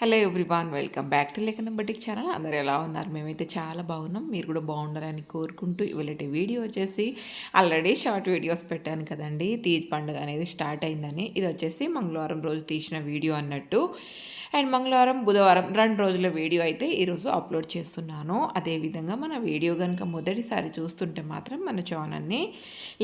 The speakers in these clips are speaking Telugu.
Hello everyone, welcome back to లేఖన బటిక్ ఛానల్. అందరు ఎలా ఉన్నారు? మేమైతే చాలా బాగున్నాం. మీరు కూడా బాగుండాలని కోరుకుంటూ ఇవాళ వీడియో వచ్చేసి ఆల్రెడీ షార్ట్ వీడియోస్ పెట్టాను కదండి. తీజ్ పండుగ అనేది స్టార్ట్ అయిందని. ఇది వచ్చేసి మంగళవారం రోజు తీసిన వీడియో అన్నట్టు. అండ్ మంగళవారం బుధవారం 2 రోజుల వీడియో అయితే ఈరోజు అప్లోడ్ చేస్తున్నాను. అదేవిధంగా మన వీడియో కనుక మొదటిసారి చూస్తుంటే మాత్రం మన ఛానల్ని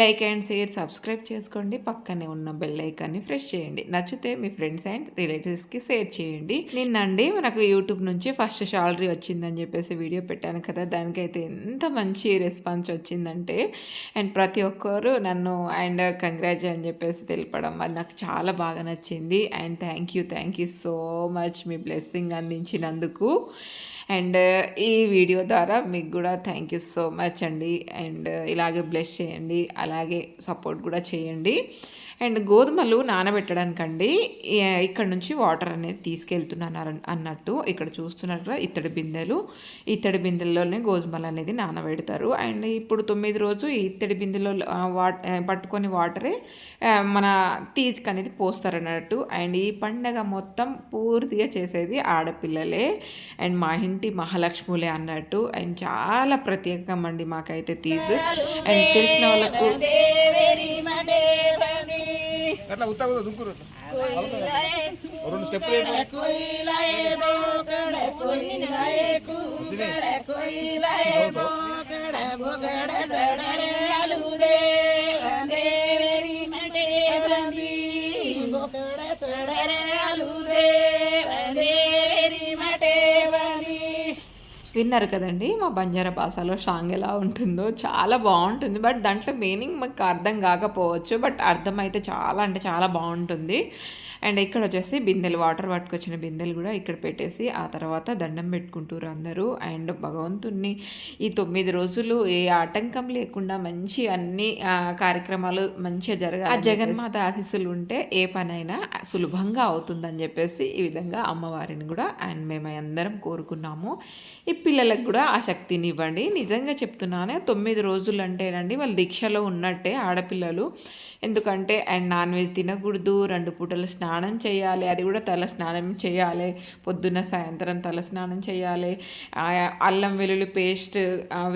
లైక్ అండ్ షేర్ సబ్స్క్రైబ్ చేసుకోండి. పక్కనే ఉన్న బెల్ ఐకాన్ని ప్రెస్ చేయండి. నచ్చితే మీ ఫ్రెండ్స్ అండ్ రిలేటివ్స్కి షేర్ చేయండి. నిన్నండి మనకు యూట్యూబ్ నుంచి ఫస్ట్ శాలరీ వచ్చిందని చెప్పేసి వీడియో పెట్టాను కదా, దానికైతే ఎంత మంచి రెస్పాన్స్ వచ్చిందంటే అండ్ ప్రతి ఒక్కరు నన్ను అండ్ కంగ్రాట్స్ అని చెప్పేసి తెలపడం అది నాకు చాలా బాగా నచ్చింది. And thank you so much మీ బ్లెస్సింగ్ అందించినందుకు. అండ్ ఈ వీడియో ద్వారా మీకు కూడా థ్యాంక్ యూ సో మచ్ అండి. అండ్ ఇలాగే బ్లెస్ చేయండి, అలాగే సపోర్ట్ కూడా చేయండి. అండ్ గోధుమలు నానబెట్టడానికండి ఇక్కడ నుంచి వాటర్ అనేది తీసుకెళ్తున్నాను అన్నట్టు. ఇక్కడ చూస్తున్నారు కదా ఇత్తడి బిందెల్లోనే గోధుమలు అనేది నానబెడతారు. అండ్ ఇప్పుడు 9 రోజు ఈ ఇత్తడి బిందెలో పట్టుకొని వాటరే మన తీజ్కి అనేది పోస్తారు అన్నట్టు. అండ్ ఈ పండగ మొత్తం పూర్తిగా చేసేది ఆడపిల్లలే అండ్ మా ఇంటి మహాలక్ష్ములే అన్నట్టు. అండ్ చాలా ప్రత్యేకం అండి మాకైతే తీజ్. అండ్ తెలిసిన వాళ్ళకు అట్లా ఉత్తా కూడా దుంకురు రెండు స్టెప్పులు విన్నారు కదండి మా బంజారా భాషలో సాంగ్ ఎలా ఉంటుందో. చాలా బాగుంటుంది. బట్ దాంట్లో మీనింగ్ మాకు అర్థం కాకపోవచ్చు, బట్ అర్థం అయితే చాలా అంటే చాలా బాగుంటుంది. అండ్ ఇక్కడ వచ్చేసి బిందెలు, వాటర్ పట్టుకొచ్చిన బిందెలు కూడా ఇక్కడ పెట్టేసి ఆ తర్వాత దండం పెట్టుకుంటారు అందరూ. అండ్ భగవంతుణ్ణి ఈ 9 రోజులు ఏ ఆటంకం లేకుండా మంచి అన్ని కార్యక్రమాలు మంచిగా జరగాలి, ఆ జగన్మాత ఆశీస్సులు ఉంటే ఏ పనైనా సులభంగా అవుతుందని చెప్పేసి ఈ విధంగా అమ్మవారిని కూడా అండ్ మేము అందరం కోరుకున్నాము. ఈ పిల్లలకు కూడా ఆ శక్తిని ఇవ్వండి. నిజంగా చెప్తున్నాను, 9 రోజులు అంటేనండి వాళ్ళు దీక్షలో ఉన్నట్టే ఆడపిల్లలు. ఎందుకంటే అండ్ నాన్ వెజ్ తినకూడదు, 2 పూటలు స్నానం చేయాలి, అది కూడా తల స్నానం చేయాలి, పొద్దున్న సాయంత్రం తల స్నానం చేయాలి, అల్లం వెల్లుల్లి పేస్ట్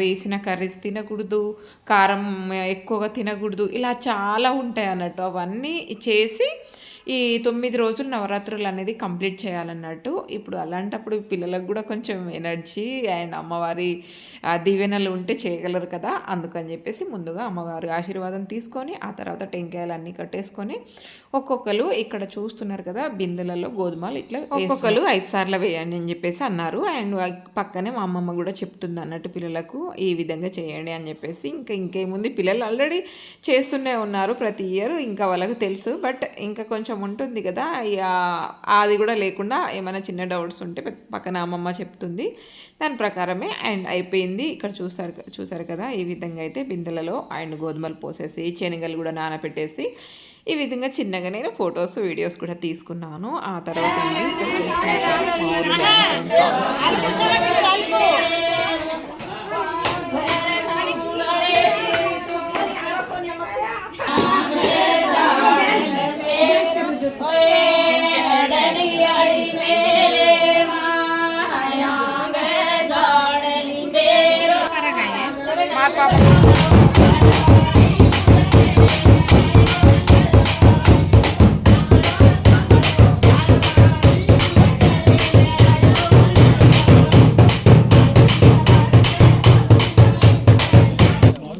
వేసిన కర్రీస్ తినకూడదు, కారం ఎక్కువగా తినకూడదు, ఇలా చాలా ఉంటాయి అన్నట్టు. అవన్నీ చేసి ఈ 9 రోజులు నవరాత్రులు అనేది కంప్లీట్ చేయాలన్నట్టు. ఇప్పుడు అలాంటప్పుడు పిల్లలకు కూడా కొంచెం ఎనర్జీ అండ్ అమ్మవారి దీవెనలు ఉంటే చేయగలరు కదా. అందుకని చెప్పేసి ముందుగా అమ్మవారి ఆశీర్వాదం తీసుకొని ఆ తర్వాత టెంకాయలు అన్నీ కట్టేసుకొని ఒక్కొక్కరు ఇక్కడ చూస్తున్నారు కదా బిందెలలో గోధుమలు ఇట్లా ఒక్కొక్కరు 5 సార్లు వేయండి అని చెప్పేసి అన్నారు. అండ్ పక్కనే మా అమ్మమ్మ కూడా చెప్తుంది అన్నట్టు పిల్లలకు ఈ విధంగా చేయండి అని చెప్పేసి. ఇంకేముంది, పిల్లలు ఆల్రెడీ చేస్తూనే ఉన్నారు ప్రతి ఇయర్, ఇంకా వాళ్ళకు తెలుసు. బట్ ఇంకా కొంచెం ఉంటుంది కదా, అది కూడా లేకుండా ఏమైనా చిన్న డౌట్స్ ఉంటే పక్కన అమ్మమ్మ చెప్తుంది, దాని ప్రకారమే. అండ్ అయిపోయింది. ఇక్కడ చూసారు కదా, ఈ విధంగా అయితే బిందెలలో అండ్ గోధుమలు పోసేసి శనగలు కూడా నానపెట్టేసి ఈ విధంగా చిన్నగా నేను ఫొటోస్ వీడియోస్ కూడా తీసుకున్నాను. ఆ తర్వాత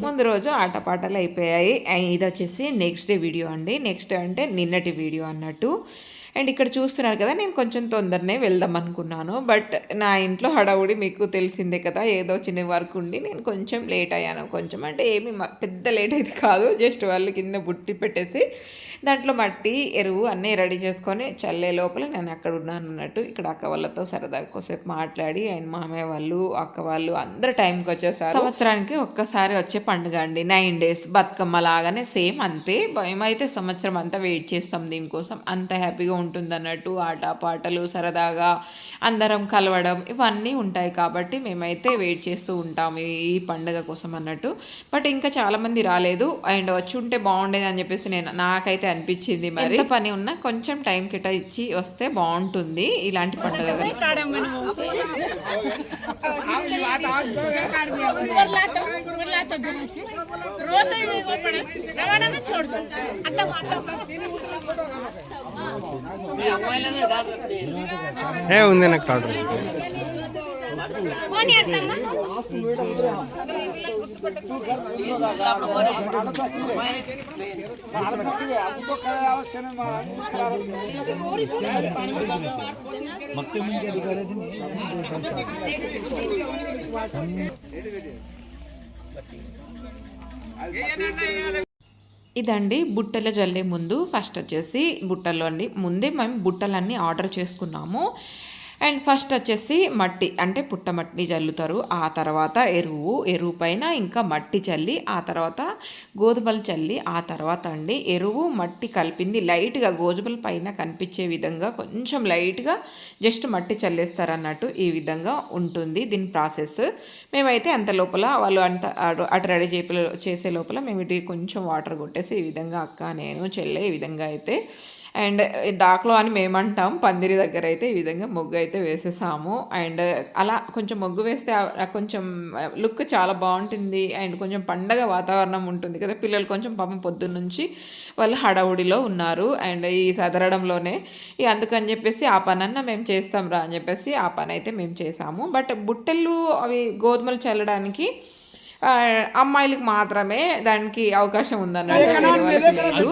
ముందు రోజు ఆటపాటలు అయిపోయాయి. ఇది వచ్చేసి నెక్స్ట్ డే వీడియో అండి. నెక్స్ట్ అంటే నిన్నటి వీడియో అన్నట్టు. అండ్ ఇక్కడ చూస్తున్నారు కదా, నేను కొంచెం తొందరనే వెళ్దాం అనుకున్నాను. బట్ నా ఇంట్లో హడావుడి మీకు తెలిసిందే కదా, ఏదో చిన్న వర్క్ ఉండి నేను కొంచెం లేట్ అయ్యాను. కొంచెం అంటే ఏమి పెద్ద లేట్ అయితే కాదు, జస్ట్ వాళ్ళు కింద బుట్టి పెట్టేసి దాంట్లో మట్టి ఎరువు అన్నీ రెడీ చేసుకొని చల్లే లోపల నేను అక్కడ ఉన్నాను అన్నట్టు. ఇక్కడ అక్క వాళ్ళతో సరదాగా కొద్దిసేపు మాట్లాడి అండ్ మామయ్య వాళ్ళు అక్క వాళ్ళు అందరూ టైంకి వచ్చేసారు. సంవత్సరానికి ఒక్కసారి వచ్చే పండుగ అండి, 9 days బతుకమ్మ లాగానే సేమ్ అంతే. మేమైతే సంవత్సరం అంతా వెయిట్ చేస్తాం దీనికోసం, అంత హ్యాపీగా ఉంటుందన్నట్టు. ఆట పాటలు సరదాగా అందరం కలవడం ఇవన్నీ ఉంటాయి కాబట్టి మేమైతే వెయిట్ చేస్తూ ఉంటాము ఈ పండుగ కోసం అన్నట్టు. బట్ ఇంకా చాలామంది రాలేదు అండ్ వచ్చి ఉంటే బాగుండేది అని చెప్పేసి నాకైతే అనిపించింది. మరి ఎంత పని ఉన్నా కొంచెం టైం కేటాయించి వస్తే బాగుంటుంది ఇలాంటి పండుగ. ఉంది నాకు కార్డు ఇదండి బుట్టలు జల్లే ముందు ఫస్ట్ వచ్చేసి బుట్టలు అండి. ముందే మేము బుట్టలన్నీ ఆర్డర్ చేసుకున్నాము. అండ్ ఫస్ట్ వచ్చేసి మట్టి అంటే పుట్టమట్టి జల్లుతారు. ఆ తర్వాత ఎరువు పైన ఇంకా మట్టి చల్లి ఆ తర్వాత గోధుమలు చల్లి ఆ తర్వాత అండి ఎరువు మట్టి కలిపింది లైట్గా గోధుమల పైన కనిపించే విధంగా కొంచెం లైట్గా జస్ట్ మట్టి చల్లేస్తారు అన్నట్టు. ఈ విధంగా ఉంటుంది దీని ప్రాసెస్. మేమైతే అంత లోపల వాళ్ళు అంత అటు రెడీ చేసే లోపల మేము ఇటు కొంచెం వాటర్ కొట్టేసి ఈ విధంగా అక్క నేను చెల్లె ఈ విధంగా అయితే అండ్ డాక్లో అని మేమంటాం పందిరి దగ్గర అయితే ఈ విధంగా ముగ్గు అయితే వేసేసాము. అండ్ అలా కొంచెం ముగ్గు వేస్తే కొంచెం లుక్ చాలా బాగుంటుంది అండ్ కొంచెం పండగ వాతావరణం ఉంటుంది కదా. పిల్లలు కొంచెం పాపం పొద్దున్న నుంచి వాళ్ళు హడావుడిలో ఉన్నారు అండ్ ఈ సదరడంలోనే అందుకని చెప్పేసి ఆ పనన్నా మేము చేస్తాం రా అని చెప్పేసి ఆ పని అయితే మేము చేసాము. బట్ బుట్టెలు అవి గోధుమలు చల్లడానికి అమ్మాయిలకు మాత్రమే దానికి అవకాశం ఉందన్నట్టు.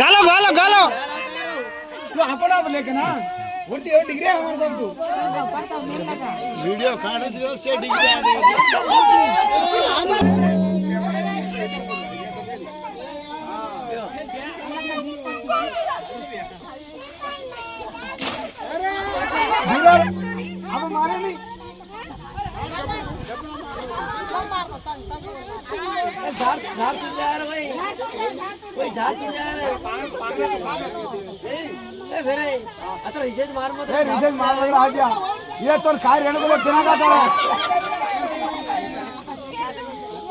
गालो गालो गालो तू अपना लेके ना उल्टी और डिग्री हमारे सब तू वीडियो काट दियो से डिग्री आ अब मारे नहीं झाड़ जा रहा भाई कोई झाड़ जा रहा है फिर अतर रिजेज मार मत रिजेज मार आ गया ये तो काय रहने को बिना का था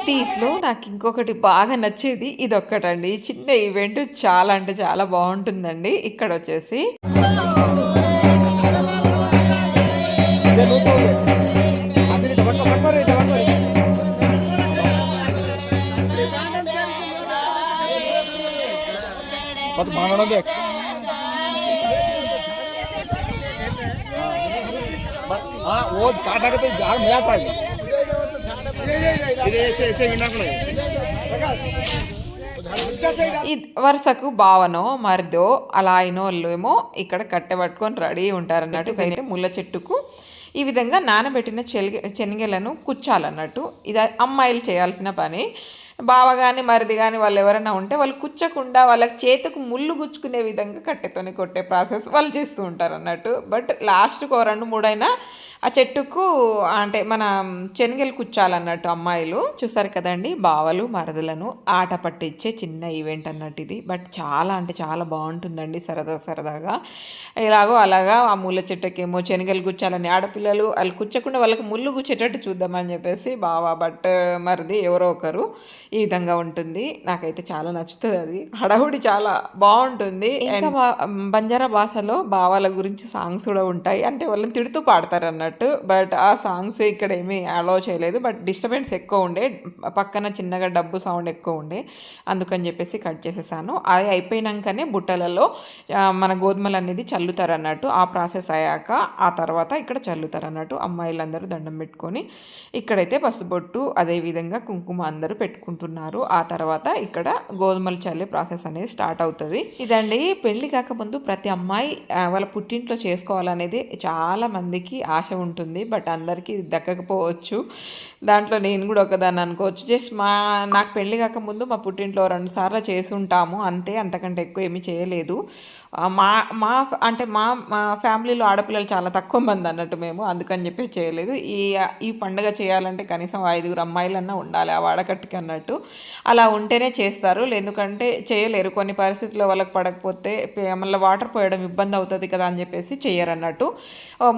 తీస్లో నాకు ఇంకొకటి బాగా నచ్చేది ఇదొక్కటండి. చిన్న ఈవెంట్ చాలా అంటే చాలా బాగుంటుందండి. ఇక్కడ వచ్చేసి वो काटा के तो झाड़ मजा सा వరుసకు బావనో మరిదో అలా అయిన వాళ్ళు ఏమో ఇక్కడ కట్టె పట్టుకొని రెడీ ఉంటారు అన్నట్టు. అయితే ముళ్ళ చెట్టుకు ఈ విధంగా నానబెట్టిన శనగలను కుచ్చాలన్నట్టు. ఇది అమ్మాయిలు చేయాల్సిన పని. బావ కానీ మరిది కానీ వాళ్ళు ఎవరైనా ఉంటే వాళ్ళు కుచ్చకుండా వాళ్ళకి చేతికి ముళ్ళు గుచ్చుకునే విధంగా కట్టెతోనే కొట్టే ప్రాసెస్ వాళ్ళు చేస్తూ ఉంటారు అన్నట్టు. బట్ లాస్ట్కు 2-3 అయినా ఆ చెట్టుకు అంటే మన శనగలు కుచ్చాలన్నట్టు అమ్మాయిలు. చూసారు కదండి బావలు మరదలను ఆట పట్టించే చిన్న ఈవెంట్ అన్నట్టు ఇది. బట్ చాలా అంటే చాలా బాగుంటుందండి సరదాగా. ఇలాగో అలాగా ఆ ముళ్ళ చెట్టుకేమో శనగలు గుచ్చాలని ఆడపిల్లలు వాళ్ళు కుచ్చకుండా వాళ్ళకి ముళ్ళు గుచ్చేటట్టు చూద్దామని చెప్పేసి బావ బట్ మరిది ఎవరో ఒకరు ఈ విధంగా ఉంటుంది. నాకైతే చాలా నచ్చుతుంది అది. హడావుడి చాలా బాగుంటుంది. ఇంకా బంజారా భాషలో బావాల గురించి సాంగ్స్ కూడా ఉంటాయి. అంటే వాళ్ళని తిడుతూ పాడతారు అన్నట్టు. బట్ ఆ సాంగ్స్ ఇక్కడ ఏమీ అలో చేయలేదు. బట్ డిస్టర్బెన్స్ ఎక్కువ ఉండే, పక్కన చిన్నగా డబ్బు సౌండ్ ఎక్కువ ఉండే, అందుకని చెప్పేసి కట్ చేసేసాను. అది అయిపోయినాకనే బుట్టలలో మన గోధుమలు అనేది చల్లుతారు అన్నట్టు. ఆ ప్రాసెస్ అయ్యాక ఆ తర్వాత ఇక్కడ చల్లుతారు అన్నట్టు. అమ్మాయిలందరూ దండం పెట్టుకొని ఇక్కడైతే పసుబొట్టు అదేవిధంగా కుంకుమ అందరూ పెట్టుకుంటున్నారు. ఆ తర్వాత ఇక్కడ గోధుమలు చల్లే ప్రాసెస్ అనేది స్టార్ట్ అవుతుంది. ఇదండి పెళ్లి కాకముందు ప్రతి అమ్మాయి వాళ్ళ పుట్టింట్లో చేసుకోవాలనేది చాలా మందికి ఆశ ఉంటుంది. బట్ అందరికీ దక్కకపోవచ్చు. దాంట్లో నేను కూడా ఒకదాన్ని అనుకోవచ్చు. జస్ట్ నాకు పెళ్లి కాకముందు మా పుట్టింట్లో 2 సార్లు చేసి ఉంటాము అంతే, అంతకంటే ఎక్కువ ఏమీ చేయలేదు. మా మా అంటే మా మా ఫ్యామిలీలో ఆడపిల్లలు చాలా తక్కువ మంది అన్నట్టు మేము, అందుకని చెప్పి చేయలేదు. ఈ పండుగ చేయాలంటే కనీసం 5 అమ్మాయిలన్నా ఉండాలి ఆ వాడకట్టుకి అన్నట్టు. అలా ఉంటేనే చేస్తారు, ఎందుకంటే చేయలేరు. కొన్ని పరిస్థితుల్లో వాళ్ళకి పడకపోతే మళ్ళీ వాటర్ పోయడం ఇబ్బంది అవుతుంది కదా అని చెప్పేసి చేయరు అన్నట్టు.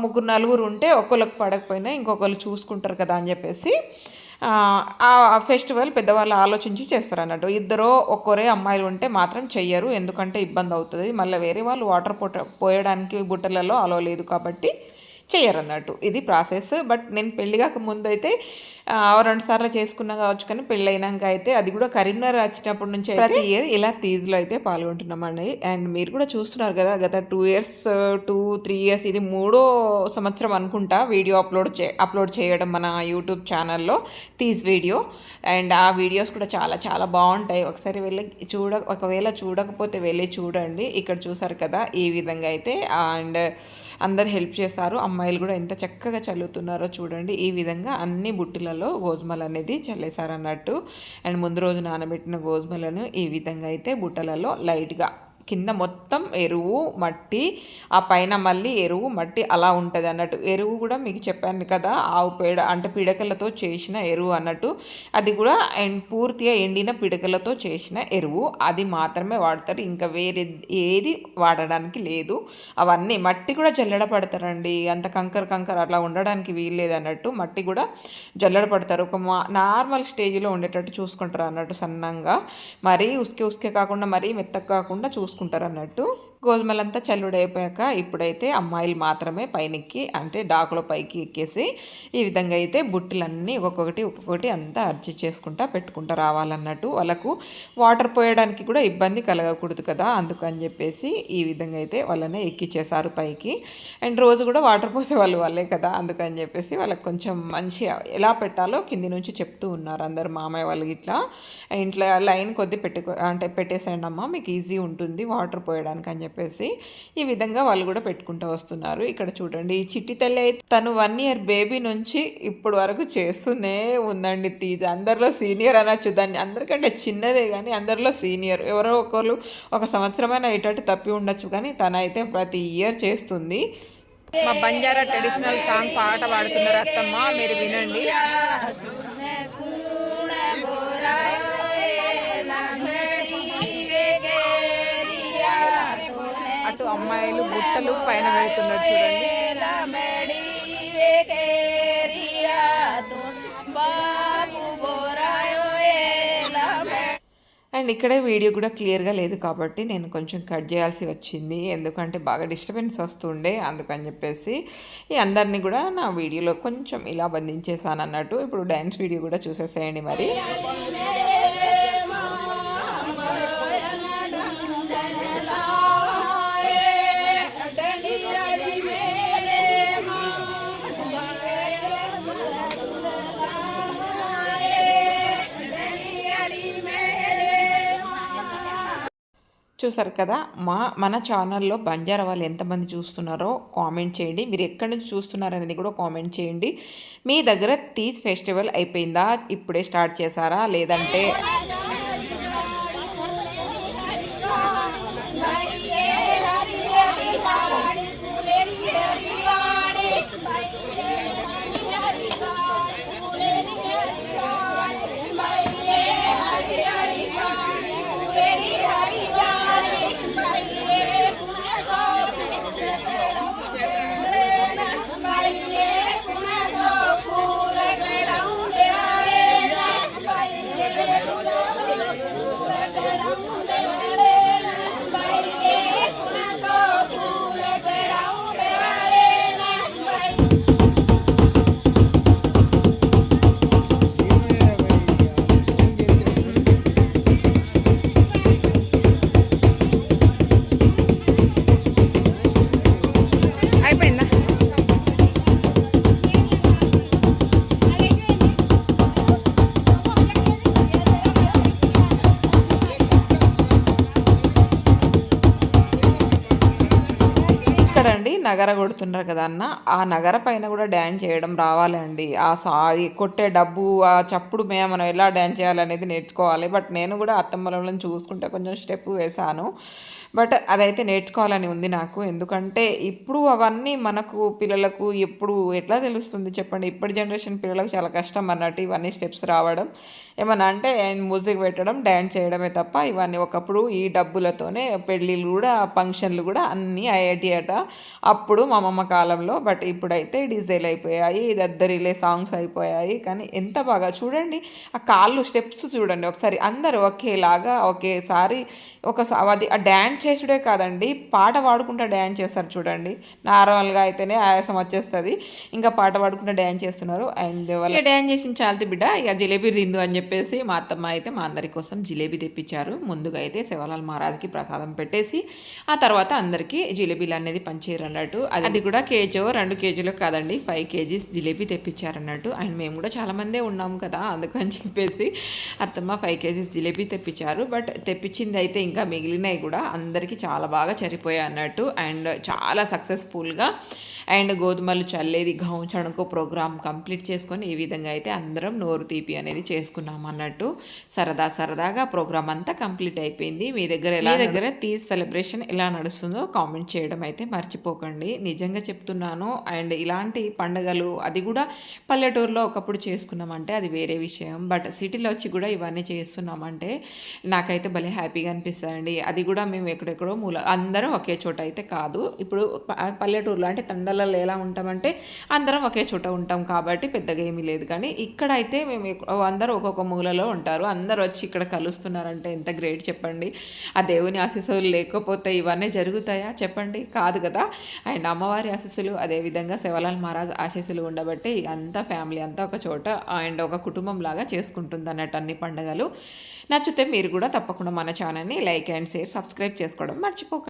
3 4 ఉంటే ఒకళ్ళకి పడకపోయినా ఇంకొకరు చూసుకుంటారు కదా అని చెప్పేసి ఆ ఫెస్టివల్ పెద్దవాళ్ళు ఆలోచించి చేస్తారు అన్నట్టు. ఒక్కరే అమ్మాయిలు ఉంటే మాత్రం చెయ్యరు, ఎందుకంటే ఇబ్బంది అవుతుంది. మళ్ళీ వేరే వాళ్ళు వాటర్ పోయడానికి బుట్టలలో అలో లేదు కాబట్టి చెయ్యరన్నట్టు. ఇది ప్రాసెస్. బట్ నేను పెళ్ళి కాక ముందు అయితే 2 సార్లు చేసుకున్నా కావచ్చు, కానీ పెళ్ళైనాక అయితే అది కూడా కరీంనగర్ వచ్చినప్పటి నుంచి ప్రతి ఇయర్ ఇలా తీజ్లో అయితే పాల్గొంటున్నామండి. అండ్ మీరు కూడా చూస్తున్నారు కదా, గత 2-3 ఇయర్స్ ఇది 3వ సంవత్సరం అనుకుంటా వీడియో అప్లోడ్ చేయడం మన యూట్యూబ్ ఛానల్లో తీజ్ వీడియో. అండ్ ఆ వీడియోస్ కూడా చాలా చాలా బాగుంటాయి. ఒకసారి ఒకవేళ చూడకపోతే వెళ్ళి చూడండి. ఇక్కడ చూసారు కదా ఈ విధంగా అయితే. అండ్ అందరు హెల్ప్ చేస్తారు, అమ్మాయిలు కూడా ఎంత చక్కగా చల్లుతున్నారో చూడండి. ఈ విధంగా అన్ని బుట్టిలలో గోధుమలు అనేది చల్లేశారన్నట్టు. అండ్ ముందు రోజు నానబెట్టిన గోధుమలను ఈ విధంగా అయితే బుట్టలలో లైట్గా కింద మొత్తం ఎరువు మట్టి, ఆ పైన మళ్ళీ ఎరువు మట్టి అలా ఉంటుంది అన్నట్టు. ఎరువు కూడా మీకు చెప్పాను కదా, ఆవు పేడ అంటే పిడకలతో చేసిన ఎరువు అన్నట్టు. అది కూడా పూర్తిగా ఎండిన పిడకలతో చేసిన ఎరువు, అది మాత్రమే వాడతారు. ఇంకా వేరే ఏది వాడడానికి లేదు. అవన్నీ మట్టి కూడా జల్లెడ పడతారండి, అంత కంకర అట్లా ఉండడానికి వీల్లేదు అన్నట్టు. మట్టి కూడా జల్లెడ పడతారు, ఒక నార్మల్ స్టేజ్లో ఉండేటట్టు చూసుకుంటారు అన్నట్టు. సన్నంగా మరీ ఉస్కే కాకుండా మరీ మెత్తగా కాకుండా చూసుకుంటారు అన్నట్టు. గోధుమలంతా చల్లుడైపోయాక ఇప్పుడైతే అమ్మాయిలు మాత్రమే పైనెక్కి అంటే డాకులో పైకి ఎక్కేసి ఈ విధంగా అయితే బుట్టలన్నీ ఒక్కొక్కటి అంతా అర్జీ చేసుకుంటా పెట్టుకుంటా రావాలన్నట్టు. వాళ్ళకు వాటర్ పోయడానికి కూడా ఇబ్బంది కలగకూడదు కదా, అందుకని చెప్పేసి ఈ విధంగా అయితే వాళ్ళని ఎక్కిచ్చేసారు పైకి. అండ్ రోజు కూడా వాటర్ పోసే వాళ్ళే కదా, అందుకని చెప్పేసి వాళ్ళకి కొంచెం మంచిగా ఎలా పెట్టాలో కింది నుంచి చెప్తూ ఉన్నారు అందరు మామయ్య వాళ్ళు. ఇట్లా ఇంట్లో లైన్ కొద్ది పెట్టేసేయండి అమ్మ, మీకు ఈజీ ఉంటుంది వాటర్ పోయడానికి అని చెప్పేసి ఈ విధంగా వాళ్ళు కూడా పెట్టుకుంటూ వస్తున్నారు. ఇక్కడ చూడండి, ఈ చిట్టి తల్లి అయితే తను 1 ఇయర్ బేబీ నుంచి ఇప్పుడు వరకు చేస్తూనే ఉందండి తీజ్. అందరిలో సీనియర్ అనొచ్చు, దాన్ని అందరికంటే చిన్నదే కానీ అందరిలో సీనియర్. ఎవరో ఒకరు 1 సంవత్సరమైనా ఇటు తప్పి ఉండొచ్చు, కానీ తనైతే ప్రతి ఇయర్ చేస్తుంది. మా బంజారా ట్రెడిషనల్ సాంగ్ పాట పాడుతున్నారు అత్తమ్మ, మీరు వినండి. అటు అమ్మాయిలు బుట్టలు పైన వెళ్తున్నారు చూడండి. అండ్ ఇక్కడే వీడియో కూడా క్లియర్గా లేదు కాబట్టి నేను కొంచెం కట్ చేయాల్సి వచ్చింది, ఎందుకంటే బాగా డిస్టర్బెన్స్ వస్తుండే, అందుకని చెప్పేసి అందరినీ కూడా నా వీడియోలో కొంచెం ఇలా బంధించేసాను అన్నట్టు. ఇప్పుడు డ్యాన్స్ వీడియో కూడా చూసేసేయండి మరి. చూసారు కదా, మన ఛానల్లో బంజారా వాళ్ళు ఎంతమంది చూస్తున్నారో కామెంట్ చేయండి. మీరు ఎక్కడి నుంచి చూస్తున్నారనేది కూడా కామెంట్ చేయండి. మీ దగ్గర తీజ్ ఫెస్టివల్ అయిపోయిందా, ఇప్పుడే స్టార్ట్ చేశారా, లేదంటే నగర కొడుతున్నారు కదా అన్న, ఆ నగర పైన కూడా డ్యాన్స్ చేయడం రావాలి అండి. అది కొట్టే డబ్బు, ఆ చప్పుడు మనం ఎలా డ్యాన్స్ చేయాలనేది నేర్చుకోవాలి. బట్ నేను కూడా అత్తమ్మలను చూసుకుంటే కొంచెం స్టెప్ వేశాను. బట్ అదైతే నేర్చుకోవాలని ఉంది నాకు. ఎందుకంటే ఇప్పుడు అవన్నీ మనకు పిల్లలకు ఎప్పుడు ఎట్లా తెలుస్తుంది చెప్పండి. ఇప్పటి జనరేషన్ పిల్లలకు చాలా కష్టం అన్నట్టు ఇవన్నీ స్టెప్స్ రావడం. ఏమన్నా అంటే మ్యూజిక్ పెట్టడం, డ్యాన్స్ చేయడమే తప్ప ఇవన్నీ ఒకప్పుడు ఈ డబ్బులతోనే పెళ్ళిళ్ళు కూడా, ఫంక్షన్లు కూడా అన్నీ అయ్యేటి అట అప్పుడు మా అమ్మమ్మ కాలంలో. బట్ ఇప్పుడైతే డీజేలు అయిపోయాయి, దద్దరిలే సాంగ్స్ అయిపోయాయి. కానీ ఎంత బాగా చూడండి ఆ కాళ్ళు స్టెప్స్ చూడండి ఒకసారి. అందరూ ఒకేలాగా ఒకేసారి అది ఆ డ్యాన్స్ చేసుడే కాదండి, పాట పాడుకుంటూ డ్యాన్స్ చేస్తారు చూడండి. నార్మల్గా అయితేనే ఆయాసం వచ్చేస్తుంది, ఇంకా పాట పాడుకుంటూ డ్యాన్స్ చేస్తున్నారు. అండ్ వాళ్ళు డ్యాన్స్ చేసిన చాలతి బిడ్డ ఇక జిలేబీ తిందు అని చెప్పేసి మా అత్తమ్మ అయితే మా అందరి కోసం జిలేబీ తెప్పించారు. ముందుగా అయితే శివలాల్ మహారాజ్కి ప్రసాదం పెట్టేసి ఆ తర్వాత అందరికీ జిలేబీలు అనేది పంచేరు అన్నట్టు. అది కూడా కేజీ 2 కేజీలు కాదండి, 5 కేజీస్ జిలేబీ తెప్పించారన్నట్టు. అండ్ మేము కూడా చాలామందే ఉన్నాము కదా, అందుకని చెప్పేసి అత్తమ్మ 5 కేజీస్ జిలేబీ తెప్పించారు. బట్ తెప్పించింది అయితే ఇంకా మిగిలినవి కూడా అందరికీ చాలా బాగా సరిపోయాయి అన్నట్టు. అండ్ చాలా సక్సెస్ఫుల్గా అండ్ గోధుమలు చల్లేది గౌన్ చణుకు ప్రోగ్రామ్ కంప్లీట్ చేసుకొని ఈ విధంగా అయితే అందరం నోరు తీపి అనేది చేసుకున్నాం అన్నట్టు. సరదాగా ప్రోగ్రామ్ అంతా కంప్లీట్ అయిపోయింది. మీ దగ్గర తీజ్ సెలబ్రేషన్ ఎలా నడుస్తుందో కామెంట్ చేయడం అయితే మర్చిపోకండి. నిజంగా చెప్తున్నాను. అండ్ ఇలాంటి పండుగలు అది కూడా పల్లెటూరులో ఒకప్పుడు చేసుకున్నామంటే అది వేరే విషయం. బట్ సిటీలో వచ్చి కూడా ఇవన్నీ చేస్తున్నామంటే నాకైతే భలే హ్యాపీగా అనిపిస్తుందండి. అది కూడా మేము ఎక్కడెక్కడో అందరం ఒకే చోట అయితే కాదు. ఇప్పుడు పల్లెటూరులో అంటే తండలలో ఎలా ఉంటామంటే అందరం ఒకే చోట ఉంటాం కాబట్టి పెద్దగా ఏమీ లేదు. కానీ ఇక్కడ అయితే మేము అందరూ ఒక్కొక్క మూలలో ఉంటారు. అందరూ వచ్చి ఇక్కడ కలుస్తున్నారంటే ఎంత గ్రేట్ చెప్పండి. ఆ దేవుని ఆశీస్సులు లేకపోతే ఇవన్నీ జరుగుతాయా చెప్పండి, కాదు కదా. అండ్ అమ్మవారి ఆశీస్సులు, అదేవిధంగా శివలాల్ మహారాజ్ ఆశీస్సులు ఉండబట్టి అంతా ఫ్యామిలీ అంతా ఒక చోట అండ్ ఒక కుటుంబం లాగా చేసుకుంటుంది అన్నట్టు అన్ని పండుగలు. నచ్చితే మీరు కూడా తప్పకుండా మన ఛానల్ని లైక్ అండ్ షేర్, సబ్స్క్రైబ్ చేసుకోవడం మర్చిపోకండి.